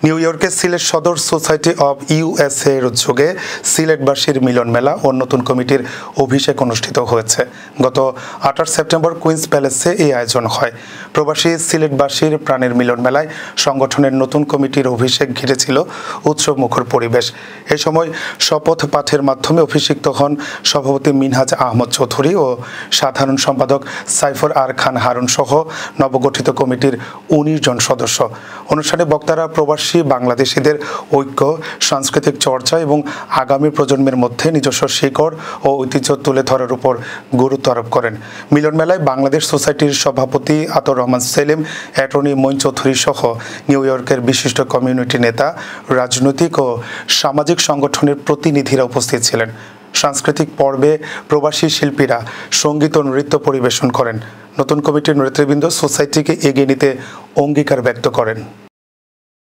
New ইয়র্কের সিলেট সদর society of USA এর উদ্যোগে সিলেটবাসীর মিলন মেলা ও নতুন কমিটির অভিষেক অনুষ্ঠিত হয়েছে। গত 28 সেপ্টেম্বর কুইন্স প্যালেসে এই আয়োজন হয়। প্রবাসী সিলেটবাসীর প্রাণের মিলন মেলায় সংগঠনের নতুন কমিটির অভিষেক ঘিরেছিল উৎসবমুখর পরিবেশ। এ সময় শপথ পাঠের মাধ্যমে অভিষিক্ত হন সভাপতি মিনহাজ আহমদ চৌধুরী ও সাধারণ সম্পাদক সাইফর আর খান হারুন সহ নবগঠিত কমিটির 19 জন সদস্য। অনুষ্ঠানে বক্তারা প্রবাসী বাংলাদেশিদের ঐক্য, সাংস্কৃতিক চর্চা এবং আগামী প্রজন্মের মধ্যে নিজস্ব শিকড় ও ঐতিহ্য তুলে ধরার উপর গুরুত্ব আরোপ করেন। মিলন মেলায় বাংলাদেশ সোসাইটির সভাপতি আতর রহমান সেলিম, অ্যাটর্নি মঈন চৌধুরী সহ নিউ ইয়র্কের বিশিষ্ট কমিউনিটি নেতা, রাজনৈতিক ও সামাজিক সংগঠনের প্রতিনিধিরা উপস্থিত ছিলেন। সাংস্কৃতিক পর্বে প্রবাসী শিল্পীরা সঙ্গীত ও নৃত্য পরিবেশন করেন। নতুন কমিটির নেতৃবৃন্দ সোসাইটিকে এগিয়ে নিতে অঙ্গীকার ব্যক্ত করেন।